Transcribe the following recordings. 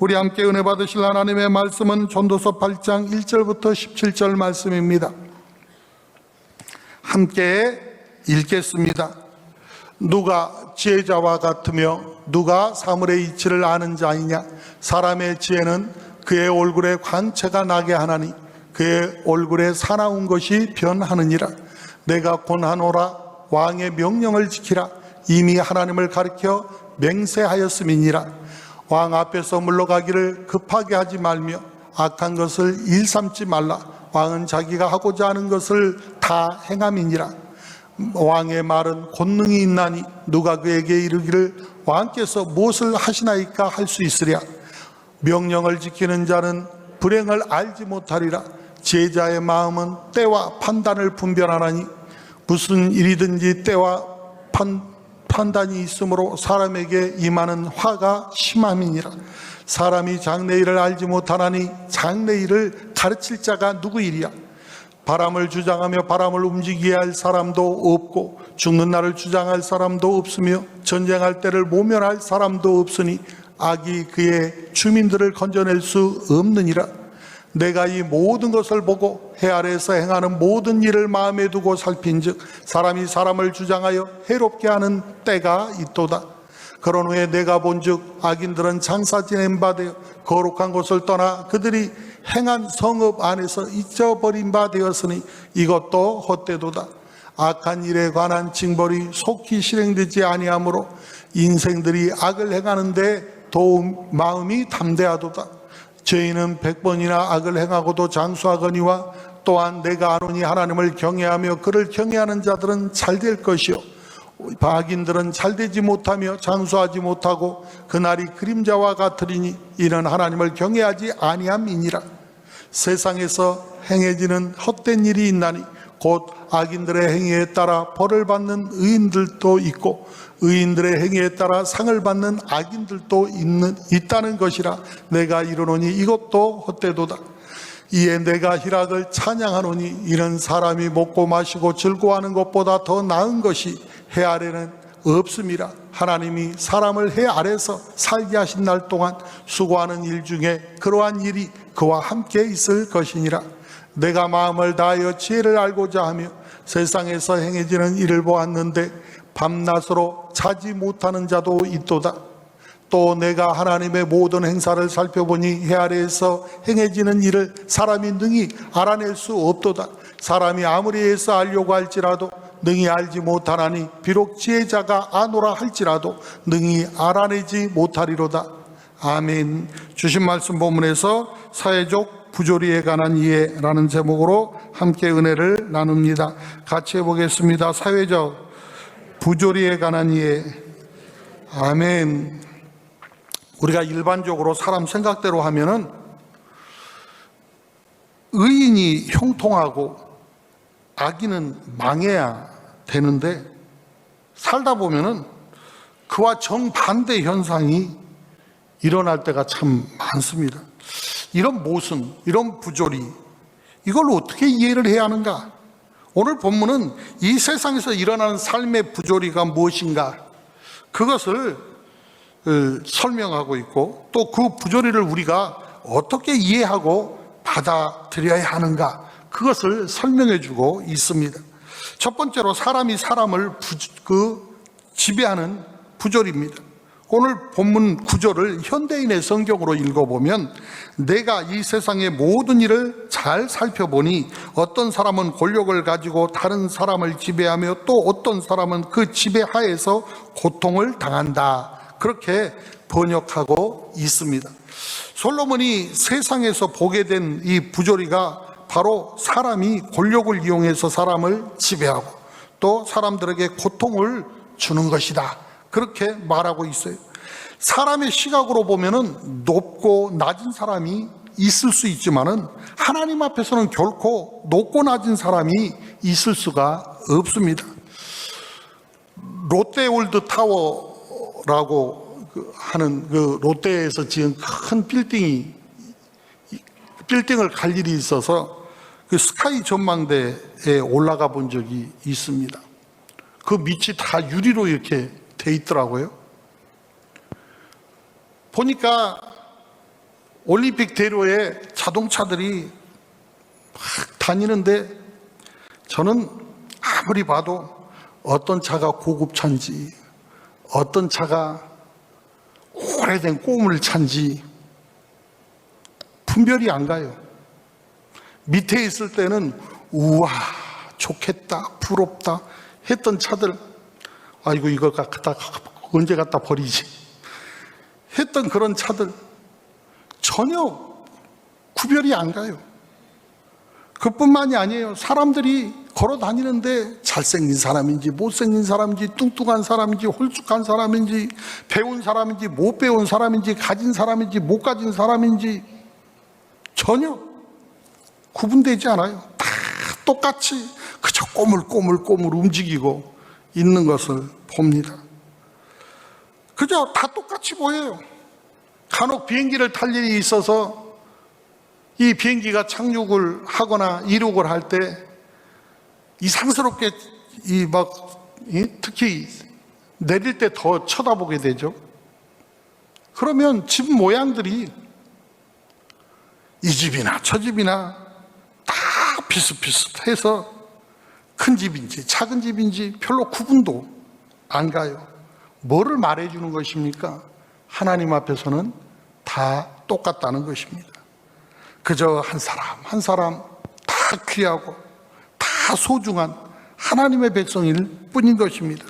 우리 함께 은혜 받으실 하나님의 말씀은 전도서 8장 1절부터 17절 말씀입니다. 함께 읽겠습니다. 누가 지혜자와 같으며 누가 사물의 이치를 아는 자이냐? 사람의 지혜는 그의 얼굴에 광채가 나게 하나니 그의 얼굴에 사나운 것이 변하느니라. 내가 권하노라. 왕의 명령을 지키라. 이미 하나님을 가리켜 맹세하였음이니라. 왕 앞에서 물러가기를 급하게 하지 말며 악한 것을 일삼지 말라. 왕은 자기가 하고자 하는 것을 다 행함이니라. 왕의 말은 권능이 있나니 누가 그에게 이르기를 왕께서 무엇을 하시나이까 할 수 있으랴. 명령을 지키는 자는 불행을 알지 못하리라. 지혜자의 마음은 때와 판단을 분별하나니 무슨 일이든지 때와 판단이 있으므로 사람에게 임하는 화가 심함이니라. 사람이 장래일을 알지 못하나니 장래일을 가르칠 자가 누구이랴. 바람을 주장하며 바람을 움직이게 할 사람도 없고 죽는 날을 주장할 사람도 없으며 전쟁할 때를 모면할 사람도 없으니 악이 그의 주민들을 건져낼 수 없느니라. 내가 이 모든 것을 보고 해 아래에서 행하는 모든 일을 마음에 두고 살핀즉 사람이 사람을 주장하여 해롭게 하는 때가 있도다. 그런 후에 내가 본즉 악인들은 장사 지낸 바 되어 거룩한 곳을 떠나 그들이 행한 성읍 안에서 잊어버린 바 되었으니 이것도 헛되도다. 악한 일에 관한 징벌이 속히 실행되지 아니하므로 인생들이 악을 행하는데 도움 마음이 담대하도다. 죄인은 100번이나 악을 행하고도 장수하거니와 또한 내가 아노니 하나님을 경외하며 그를 경외하는 자들은 잘될 것이요 악인들은 잘되지 못하며 장수하지 못하고 그날이 그림자와 같으리니 이는 하나님을 경외하지 아니함이니라. 세상에서 행해지는 헛된 일이 있나니 곧 악인들의 행위에 따라 벌을 받는 의인들도 있고 의인들의 행위에 따라 상을 받는 악인들도 있다는 것이라. 내가 이르노니 이것도 헛되도다. 이에 내가 희락을 찬양하노니 이는 사람이 먹고 마시고 즐거워하는 것보다 더 나은 것이 해 아래는 없음이라. 하나님이 사람을 해 아래서 살게 하신 날 동안 수고하는 일 중에 그러한 일이 그와 함께 있을 것이니라. 내가 마음을 다하여 지혜를 알고자 하며 세상에서 행해지는 일을 보았는데 밤낮으로 자지 못하는 자도 있도다. 또 내가 하나님의 모든 행사를 살펴보니 해 아래에서 행해지는 일을 사람이 능히 알아낼 수 없도다. 사람이 아무리 해서 알려고 할지라도 능히 알지 못하나니 비록 지혜자가 아노라 할지라도 능히 알아내지 못하리로다. 아멘. 주신 말씀 본문에서 사회적 부조리에 관한 이해라는 제목으로 함께 은혜를 나눕니다. 같이 해보겠습니다. 사회적 부조리에 관한 이해. 아멘. 우리가 일반적으로 사람 생각대로 하면은 의인이 형통하고 악인은 망해야 되는데 살다 보면은 그와 정반대 현상이 일어날 때가 참 많습니다. 이런 모순, 이런 부조리, 이걸 어떻게 이해를 해야 하는가? 오늘 본문은 이 세상에서 일어나는 삶의 부조리가 무엇인가? 그것을 설명하고 있고 또 그 부조리를 우리가 어떻게 이해하고 받아들여야 하는가? 그것을 설명해 주고 있습니다. 첫 번째로 사람이 사람을 지배하는 부조리입니다. 오늘 본문 구절을 현대인의 성경으로 읽어보면 내가 이 세상의 모든 일을 잘 살펴보니 어떤 사람은 권력을 가지고 다른 사람을 지배하며 또 어떤 사람은 그 지배하에서 고통을 당한다. 그렇게 번역하고 있습니다. 솔로몬이 세상에서 보게 된 이 부조리가 바로 사람이 권력을 이용해서 사람을 지배하고 또 사람들에게 고통을 주는 것이다. 그렇게 말하고 있어요. 사람의 시각으로 보면은 높고 낮은 사람이 있을 수 있지만은 하나님 앞에서는 결코 높고 낮은 사람이 있을 수가 없습니다. 롯데월드 타워라고 하는 그 롯데에서 지은 큰 빌딩을 갈 일이 있어서 그 스카이 전망대에 올라가 본 적이 있습니다. 그 밑이 다 유리로 이렇게 돼 있더라고요. 보니까 올림픽 대로에 자동차들이 막 다니는데 저는 아무리 봐도 어떤 차가 고급차인지 어떤 차가 오래된 꼬물 차인지 분별이 안 가요. 밑에 있을 때는 우와 좋겠다 부럽다 했던 차들, 아이고 이걸 갖다 언제 갖다 버리지 했던 그런 차들 전혀 구별이 안 가요. 그뿐만이 아니에요. 사람들이 걸어 다니는데 잘생긴 사람인지 못생긴 사람인지 뚱뚱한 사람인지 홀쭉한 사람인지 배운 사람인지 못 배운 사람인지 가진 사람인지 못 가진 사람인지 전혀 구분되지 않아요. 다 똑같이 그저 꼬물꼬물 움직이고 있는 것을 봅니다. 그저 다 똑같이 보여요. 간혹 비행기를 탈 일이 있어서 이 비행기가 착륙을 하거나 이륙을 할 때 이상스럽게 특히 내릴 때 더 쳐다보게 되죠. 그러면 집 모양들이 이 집이나 저 집이나 다 비슷비슷해서 큰 집인지 작은 집인지 별로 구분도 안 가요. 뭐를 말해주는 것입니까? 하나님 앞에서는 다 똑같다는 것입니다. 그저 한 사람 한 사람 다 귀하고 다 소중한 하나님의 백성일 뿐인 것입니다.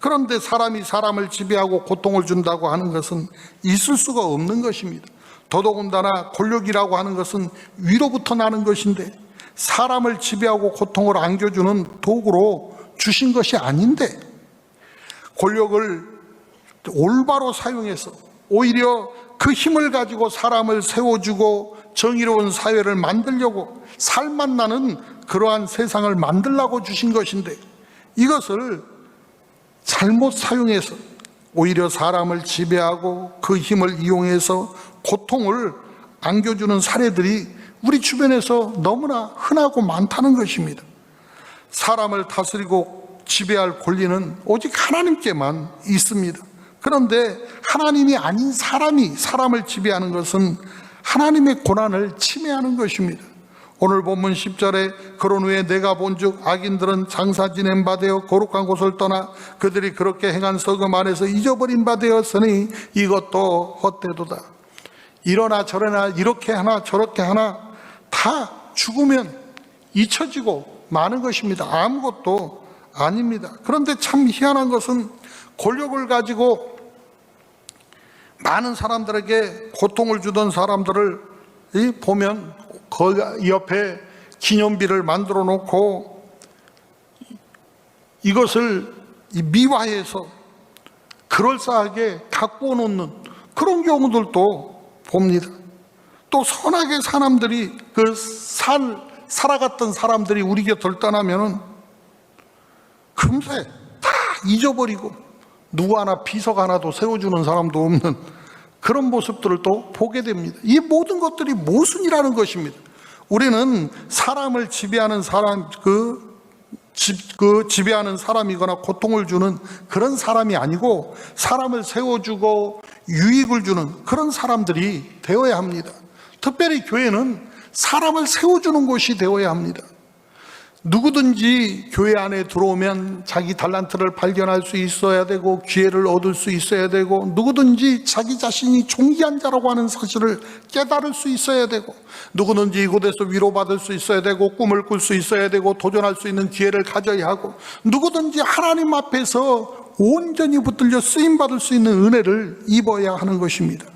그런데 사람이 사람을 지배하고 고통을 준다고 하는 것은 있을 수가 없는 것입니다. 더더군다나 권력이라고 하는 것은 위로부터 나는 것인데 사람을 지배하고 고통을 안겨주는 도구로 주신 것이 아닌데 권력을 올바로 사용해서 오히려 그 힘을 가지고 사람을 세워주고 정의로운 사회를 만들려고 살맛 나는 그러한 세상을 만들라고 주신 것인데 이것을 잘못 사용해서 오히려 사람을 지배하고 그 힘을 이용해서 고통을 안겨주는 사례들이 우리 주변에서 너무나 흔하고 많다는 것입니다. 사람을 다스리고 지배할 권리는 오직 하나님께만 있습니다. 그런데 하나님이 아닌 사람이 사람을 지배하는 것은 하나님의 고난을 침해하는 것입니다. 오늘 본문 10절에 그런 후에 내가 본즉 악인들은 장사 지낸 바 되어 거룩한 곳을 떠나 그들이 그렇게 행한 서금 안에서 잊어버린 바 되었으니 이것도 헛되도다. 이러나 저러나 이렇게 하나 저렇게 하나 다 죽으면 잊혀지고 마는 것입니다. 아무것도 아닙니다. 그런데 참 희한한 것은 권력을 가지고 많은 사람들에게 고통을 주던 사람들을 보면 그 옆에 기념비를 만들어 놓고 이것을 미화해서 그럴싸하게 갖고 놓는 그런 경우들도 봅니다. 또 선하게 사람들이 살아갔던 사람들이 우리 곁을 떠나면은 금세 다 잊어버리고 누구 하나 비석 하나도 세워주는 사람도 없는 그런 모습들을 또 보게 됩니다. 이 모든 것들이 모순이라는 것입니다. 우리는 사람을 지배하는 사람, 지배하는 사람이거나 고통을 주는 그런 사람이 아니고 사람을 세워주고 유익을 주는 그런 사람들이 되어야 합니다. 특별히 교회는 사람을 세워주는 곳이 되어야 합니다. 누구든지 교회 안에 들어오면 자기 달란트를 발견할 수 있어야 되고 기회를 얻을 수 있어야 되고 누구든지 자기 자신이 존귀한 자라고 하는 사실을 깨달을 수 있어야 되고 누구든지 이곳에서 위로받을 수 있어야 되고 꿈을 꿀 수 있어야 되고 도전할 수 있는 기회를 가져야 하고 누구든지 하나님 앞에서 온전히 붙들려 쓰임받을 수 있는 은혜를 입어야 하는 것입니다.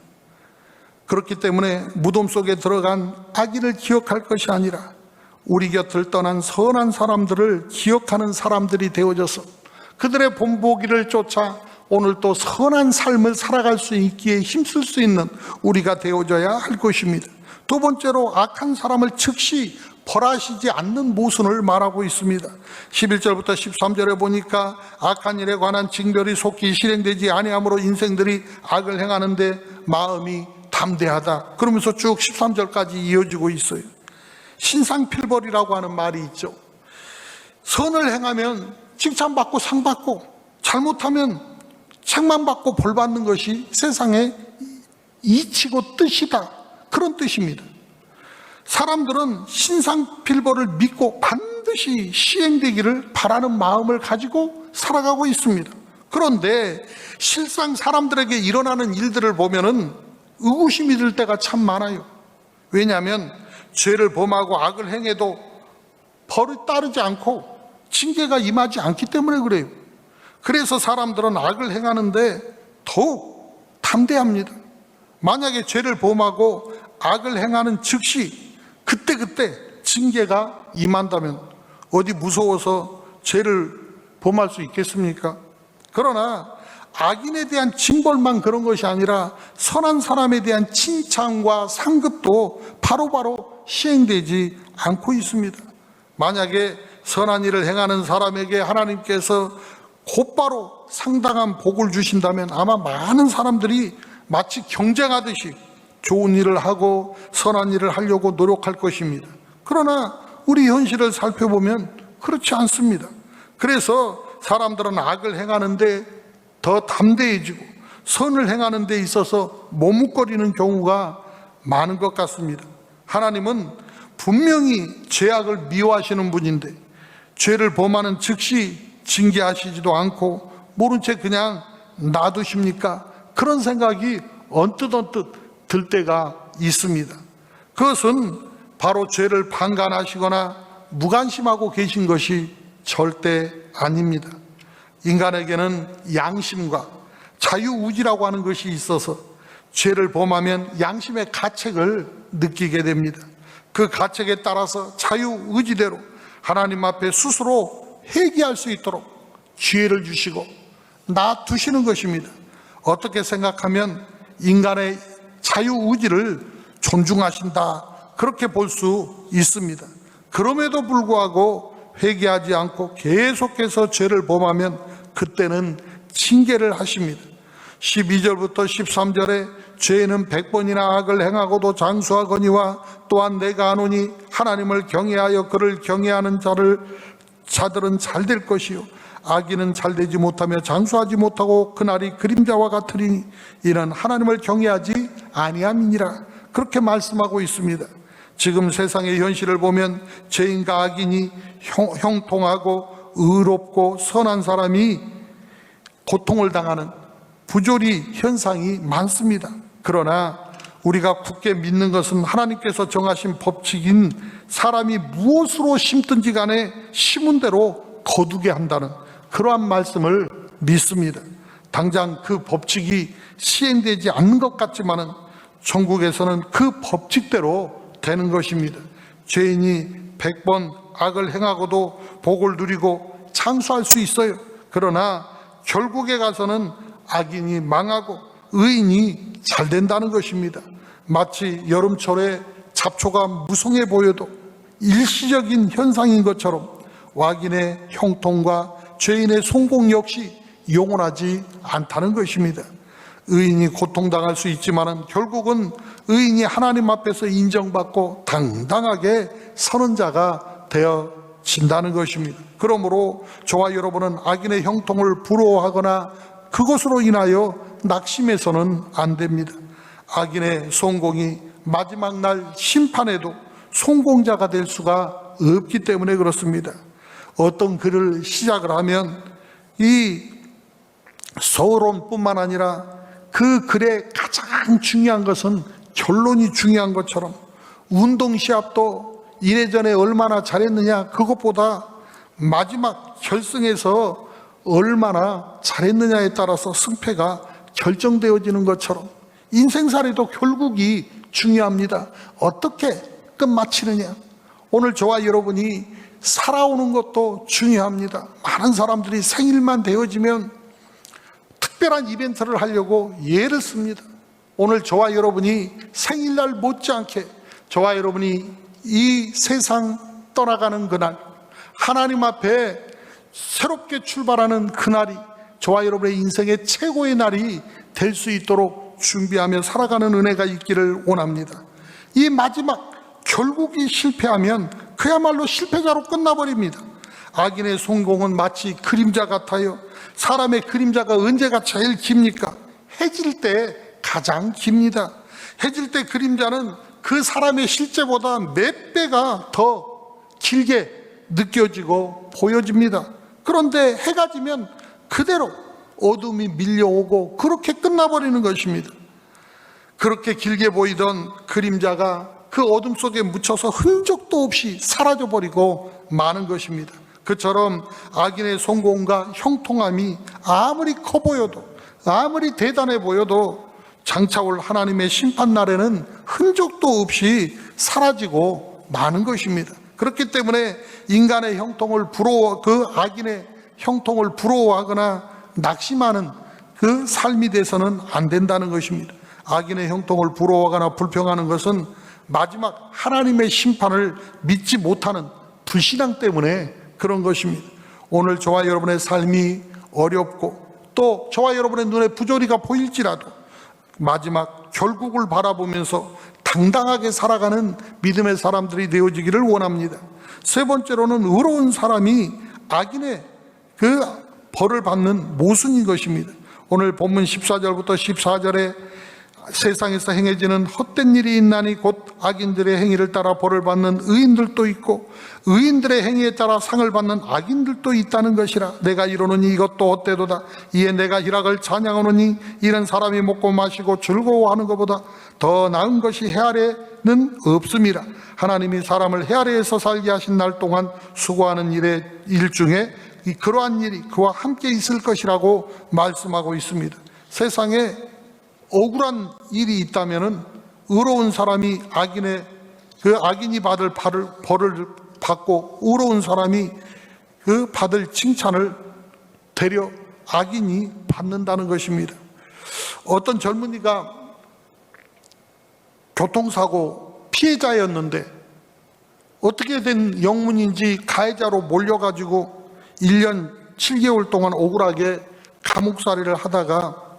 그렇기 때문에 무덤 속에 들어간 아기를 기억할 것이 아니라 우리 곁을 떠난 선한 사람들을 기억하는 사람들이 되어져서 그들의 본보기를 쫓아 오늘 또 선한 삶을 살아갈 수 있기에 힘쓸 수 있는 우리가 되어져야 할 것입니다. 두 번째로 악한 사람을 즉시 벌하시지 않는 모순을 말하고 있습니다. 11절부터 13절에 보니까 악한 일에 관한 징별이 속히 실행되지 아니함으로 인생들이 악을 행하는데 마음이 담대하다. 그러면서 쭉 13절까지 이어지고 있어요. 신상필벌이라고 하는 말이 있죠. 선을 행하면 칭찬받고 상받고 잘못하면 책만 받고 벌받는 것이 세상의 이치고 뜻이다. 그런 뜻입니다. 사람들은 신상필벌을 믿고 반드시 시행되기를 바라는 마음을 가지고 살아가고 있습니다. 그런데 실상 사람들에게 일어나는 일들을 보면은 의구심이 들 때가 참 많아요. 왜냐하면 죄를 범하고 악을 행해도 벌이 따르지 않고 징계가 임하지 않기 때문에 그래요. 그래서 사람들은 악을 행하는데 더욱 담대합니다. 만약에 죄를 범하고 악을 행하는 즉시 그때그때 징계가 임한다면 어디 무서워서 죄를 범할 수 있겠습니까? 그러나 악인에 대한 징벌만 그런 것이 아니라 선한 사람에 대한 칭찬과 상급도 바로바로 시행되지 않고 있습니다. 만약에 선한 일을 행하는 사람에게 하나님께서 곧바로 상당한 복을 주신다면 아마 많은 사람들이 마치 경쟁하듯이 좋은 일을 하고 선한 일을 하려고 노력할 것입니다. 그러나 우리 현실을 살펴보면 그렇지 않습니다. 그래서 사람들은 악을 행하는데 더 담대해지고 선을 행하는 데 있어서 머뭇거리는 경우가 많은 것 같습니다. 하나님은 분명히 죄악을 미워하시는 분인데 죄를 범하는 즉시 징계하시지도 않고 모른 채 그냥 놔두십니까? 그런 생각이 언뜻 들 때가 있습니다. 그것은 바로 죄를 방관하시거나 무관심하고 계신 것이 절대 아닙니다. 인간에게는 양심과 자유의지라고 하는 것이 있어서 죄를 범하면 양심의 가책을 느끼게 됩니다. 그 가책에 따라서 자유의지대로 하나님 앞에 스스로 회개할 수 있도록 기회를 주시고 놔두시는 것입니다. 어떻게 생각하면 인간의 자유의지를 존중하신다, 그렇게 볼 수 있습니다. 그럼에도 불구하고 회개하지 않고 계속해서 죄를 범하면 그때는 징계를 하십니다. 12절부터 13절에 죄는 100번이나 악을 행하고도 장수하거니와 또한 내가 아노니 하나님을 경외하여 그를 경외하는 자들은 잘 될 것이요 악인은 잘 되지 못하며 장수하지 못하고 그날이 그림자와 같으리니 이는 하나님을 경외하지 아니함이니라, 그렇게 말씀하고 있습니다. 지금 세상의 현실을 보면 죄인과 악인이 형통하고 의롭고 선한 사람이 고통을 당하는 부조리 현상이 많습니다. 그러나 우리가 굳게 믿는 것은 하나님께서 정하신 법칙인 사람이 무엇으로 심든지 간에 심은 대로 거두게 한다는 그러한 말씀을 믿습니다. 당장 그 법칙이 시행되지 않는 것 같지만은 천국에서는 그 법칙대로 되는 것입니다. 죄인이 100번 악을 행하고도 복을 누리고 장수할 수 있어요. 그러나 결국에 가서는 악인이 망하고 의인이 잘 된다는 것입니다. 마치 여름철에 잡초가 무성해 보여도 일시적인 현상인 것처럼 악인의 형통과 죄인의 성공 역시 영원하지 않다는 것입니다. 의인이 고통당할 수 있지만 결국은 의인이 하나님 앞에서 인정받고 당당하게 서는 자가 되어진다는 것입니다. 그러므로 저와 여러분은 악인의 형통을 부러워하거나 그것으로 인하여 낙심해서는 안 됩니다. 악인의 성공이 마지막 날 심판에도 성공자가 될 수가 없기 때문에 그렇습니다. 어떤 글을 시작을 하면 이 서론뿐만 아니라 그 글의 가장 중요한 것은 결론이 중요한 것처럼 운동 시합도 이래전에 얼마나 잘했느냐, 그것보다 마지막 결승에서 얼마나 잘했느냐에 따라서 승패가 결정되어지는 것처럼 인생살이도 결국이 중요합니다. 어떻게 끝마치느냐. 오늘 저와 여러분이 살아오는 것도 중요합니다. 많은 사람들이 생일만 되어지면 특별한 이벤트를 하려고 예를 씁니다. 오늘 저와 여러분이 생일날 못지않게 저와 여러분이 이 세상 떠나가는 그날, 하나님 앞에 새롭게 출발하는 그날이 저와 여러분의 인생의 최고의 날이 될 수 있도록 준비하며 살아가는 은혜가 있기를 원합니다. 이 마지막 결국이 실패하면 그야말로 실패자로 끝나버립니다. 악인의 성공은 마치 그림자 같아요. 사람의 그림자가 언제가 제일 깁니까? 해질 때 가장 깁니다. 해질 때 그림자는 그 사람의 실제보다 몇 배가 더 길게 느껴지고 보여집니다. 그런데 해가 지면 그대로 어둠이 밀려오고 그렇게 끝나버리는 것입니다. 그렇게 길게 보이던 그림자가 그 어둠 속에 묻혀서 흔적도 없이 사라져버리고 마는 것입니다. 그처럼 악인의 성공과 형통함이 아무리 커 보여도, 아무리 대단해 보여도 장차 올 하나님의 심판날에는 흔적도 없이 사라지고 마는 것입니다. 그렇기 때문에 인간의 형통을 그 악인의 형통을 부러워하거나 낙심하는 그 삶이 돼서는 안 된다는 것입니다. 악인의 형통을 부러워하거나 불평하는 것은 마지막 하나님의 심판을 믿지 못하는 불신앙 때문에 그런 것입니다. 오늘 저와 여러분의 삶이 어렵고 또 저와 여러분의 눈에 부조리가 보일지라도 마지막 결국을 바라보면서 당당하게 살아가는 믿음의 사람들이 되어지기를 원합니다. 세 번째로는 의로운 사람이 악인의 그 벌을 받는 모순인 것입니다. 오늘 본문 14절부터 14절에 세상에서 행해지는 헛된 일이 있나니 곧 악인들의 행위를 따라 벌을 받는 의인들도 있고 의인들의 행위에 따라 상을 받는 악인들도 있다는 것이라. 내가 이르노니 이것도 헛되도다. 이에 내가 희락을 찬양하노니 이런 사람이 먹고 마시고 즐거워하는 것보다 더 나은 것이 해 아래는 없음이라. 하나님이 사람을 해 아래에서 살게 하신 날 동안 수고하는 일 중에 그러한 일이 그와 함께 있을 것이라고 말씀하고 있습니다. 세상에 억울한 일이 있다면은 의로운 사람이 악인이 받을 벌을 받고 의로운 사람이 그 받을 칭찬을 되려 악인이 받는다는 것입니다. 어떤 젊은이가 교통사고 피해자였는데 어떻게 된 영문인지 가해자로 몰려가지고 1년 7개월 동안 억울하게 감옥살이를 하다가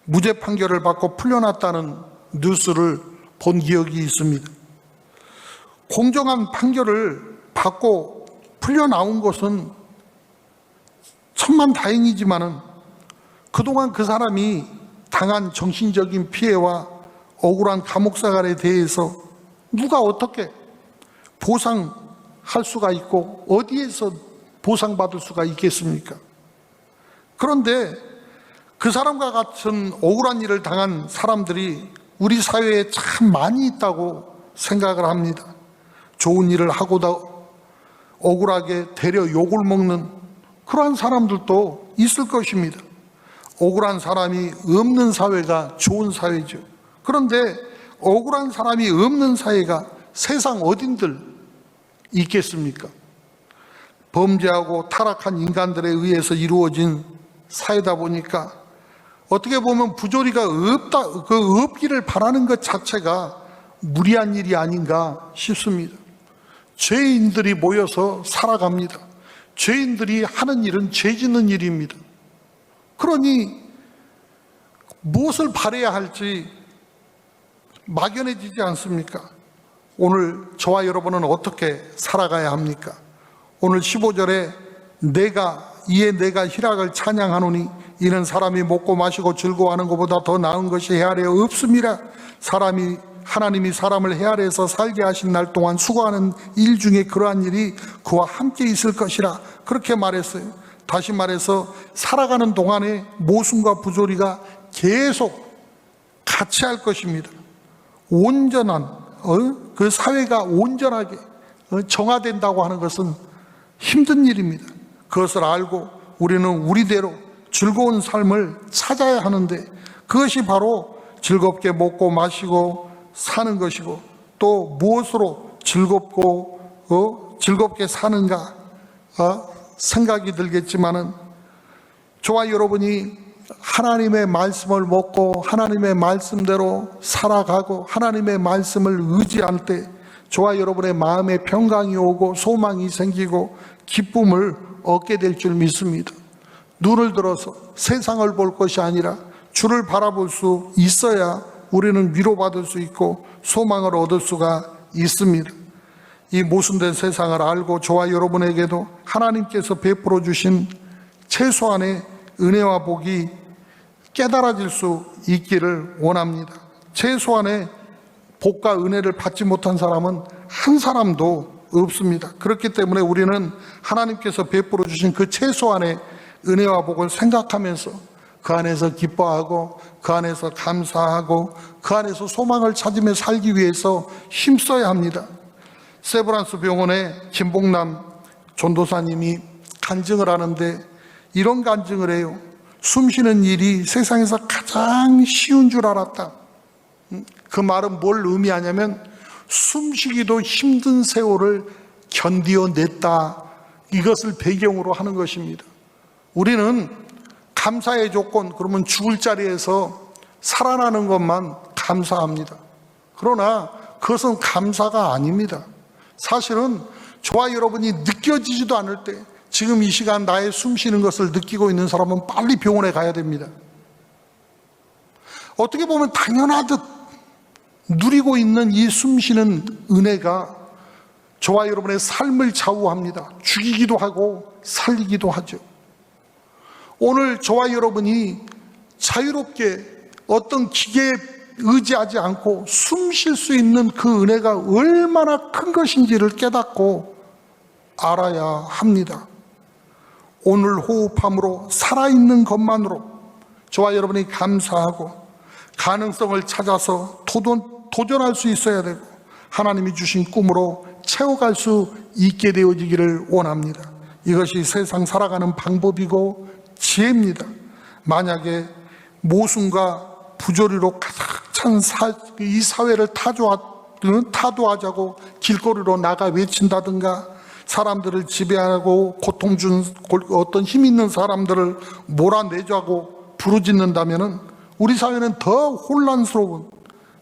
무죄 판결을 받고 풀려났다는 뉴스를 본 기억이 있습니다. 공정한 판결을 받고 풀려나온 것은 천만다행이지만은 그동안 그 사람이 당한 정신적인 피해와 억울한 감옥생활에 대해서 누가 어떻게 보상할 수가 있고 어디에서 보상받을 수가 있겠습니까? 그런데 그 사람과 같은 억울한 일을 당한 사람들이 우리 사회에 참 많이 있다고 생각을 합니다. 좋은 일을 하고도 억울하게 되려 욕을 먹는 그러한 사람들도 있을 것입니다. 억울한 사람이 없는 사회가 좋은 사회죠. 그런데 억울한 사람이 없는 사회가 세상 어딘들 있겠습니까? 범죄하고 타락한 인간들에 의해서 이루어진 사회다 보니까 어떻게 보면 부조리가 없기를 바라는 것 자체가 무리한 일이 아닌가 싶습니다. 죄인들이 모여서 살아갑니다. 죄인들이 하는 일은 죄 짓는 일입니다. 그러니 무엇을 바라야 할지 막연해지지 않습니까? 오늘 저와 여러분은 어떻게 살아가야 합니까? 오늘 15절에 이에 내가 희락을 찬양하노니 이는 사람이 먹고 마시고 즐거워하는 것보다 더 나은 것이 해 아래 없음이라. 하나님이 사람을 해 아래에서 살게 하신 날 동안 수고하는 일 중에 그러한 일이 그와 함께 있을 것이라. 그렇게 말했어요. 다시 말해서 살아가는 동안에 모순과 부조리가 계속 같이 할 것입니다. 온전한 그 사회가 온전하게 정화된다고 하는 것은 힘든 일입니다. 그것을 알고 우리는 우리대로 즐거운 삶을 찾아야 하는데 그것이 바로 즐겁게 먹고 마시고 사는 것이고 또 무엇으로 즐겁게 사는가 생각이 들겠지만은 저와 여러분이 하나님의 말씀을 먹고 하나님의 말씀대로 살아가고 하나님의 말씀을 의지할 때 저와 여러분의 마음에 평강이 오고 소망이 생기고 기쁨을 얻게 될 줄 믿습니다. 눈을 들어서 세상을 볼 것이 아니라 주를 바라볼 수 있어야 우리는 위로받을 수 있고 소망을 얻을 수가 있습니다. 이 모순된 세상을 알고 저와 여러분에게도 하나님께서 베풀어 주신 최소한의 은혜와 복이 깨달아질 수 있기를 원합니다. 최소한의 복과 은혜를 받지 못한 사람은 한 사람도 없습니다. 그렇기 때문에 우리는 하나님께서 베풀어 주신 그 최소한의 은혜와 복을 생각하면서 그 안에서 기뻐하고 그 안에서 감사하고 그 안에서 소망을 찾으며 살기 위해서 힘써야 합니다. 세브란스 병원의 김봉남 전도사님이 간증을 하는데 이런 간증을 해요. 숨쉬는 일이 세상에서 가장 쉬운 줄 알았다. 그 말은 뭘 의미하냐면 숨쉬기도 힘든 세월을 견디어냈다, 이것을 배경으로 하는 것입니다. 우리는 감사의 조건, 그러면 죽을 자리에서 살아나는 것만 감사합니다. 그러나 그것은 감사가 아닙니다. 사실은 저와 여러분이 느껴지지도 않을 때 지금 이 시간 나의 숨 쉬는 것을 느끼고 있는 사람은 빨리 병원에 가야 됩니다. 어떻게 보면 당연하듯 누리고 있는 이 숨 쉬는 은혜가 저와 여러분의 삶을 좌우합니다. 죽이기도 하고 살리기도 하죠. 오늘 저와 여러분이 자유롭게 어떤 기계에 의지하지 않고 숨 쉴 수 있는 그 은혜가 얼마나 큰 것인지를 깨닫고 알아야 합니다. 오늘 호흡함으로 살아있는 것만으로 저와 여러분이 감사하고 가능성을 찾아서 도전할 수 있어야 되고 하나님이 주신 꿈으로 채워갈 수 있게 되어지기를 원합니다. 이것이 세상 살아가는 방법이고 지혜입니다. 만약에 모순과 부조리로 가득 찬 이 사회를 타도하자고 길거리로 나가 외친다든가 사람들을 지배하고 고통 준 어떤 힘 있는 사람들을 몰아내자고 부르짖는다면 우리 사회는 더 혼란스러운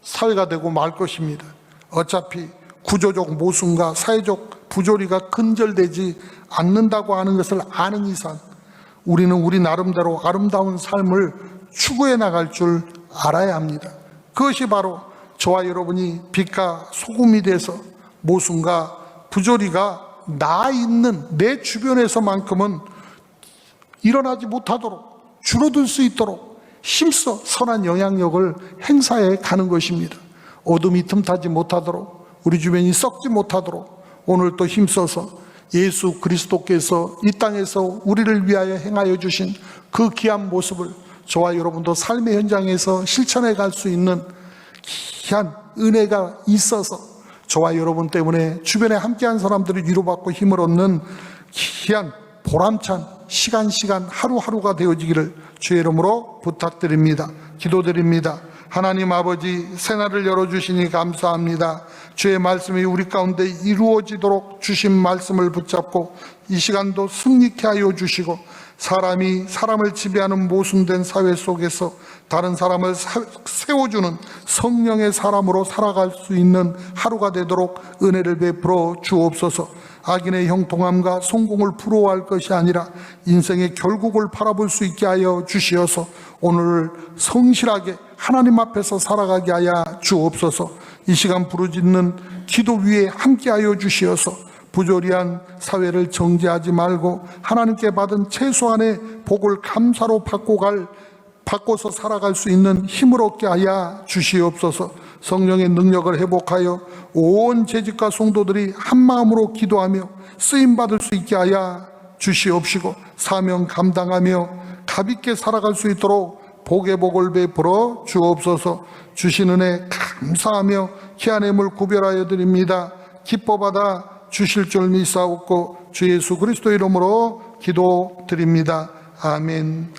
사회가 되고 말 것입니다. 어차피 구조적 모순과 사회적 부조리가 근절되지 않는다고 하는 것을 아는 이상 우리는 우리 나름대로 아름다운 삶을 추구해 나갈 줄 알아야 합니다. 그것이 바로 저와 여러분이 빛과 소금이 돼서 모순과 부조리가 나 있는 내 주변에서만큼은 일어나지 못하도록 줄어들 수 있도록 힘써 선한 영향력을 행사해 가는 것입니다. 어둠이 틈타지 못하도록 우리 주변이 썩지 못하도록 오늘 또 힘써서 예수 그리스도께서 이 땅에서 우리를 위하여 행하여 주신 그 귀한 모습을 저와 여러분도 삶의 현장에서 실천해 갈 수 있는 귀한 은혜가 있어서 저와 여러분 때문에 주변에 함께한 사람들이 위로받고 힘을 얻는 귀한 보람찬 시간 하루하루가 되어지기를 주의 이름으로 부탁드립니다. 기도드립니다. 하나님 아버지, 새날을 열어주시니 감사합니다. 주의 말씀이 우리 가운데 이루어지도록 주신 말씀을 붙잡고 이 시간도 승리케 하여 주시고 사람이 사람을 지배하는 모순된 사회 속에서 다른 사람을 세워주는 성령의 사람으로 살아갈 수 있는 하루가 되도록 은혜를 베풀어 주옵소서. 악인의 형통함과 성공을 부러워할 것이 아니라 인생의 결국을 바라볼 수 있게 하여 주시어서 오늘 성실하게 하나님 앞에서 살아가게 하여 주옵소서. 이 시간 부르짖는 기도 위에 함께하여 주시어서 부조리한 사회를 정죄하지 말고 하나님께 받은 최소한의 복을 감사로 바꿔서 살아갈 수 있는 힘을 얻게 하여 주시옵소서. 성령의 능력을 회복하여 온 재직과 성도들이 한마음으로 기도하며 쓰임받을 수 있게 하여 주시옵시고 사명 감당하며 가볍게 살아갈 수 있도록 복의 복을 베풀어 주옵소서. 주신 은혜 감사하며 귀한 예물 구별하여 드립니다. 기뻐받아 주실 줄 믿사옵고 주 예수 그리스도 이름으로 기도드립니다. 아멘.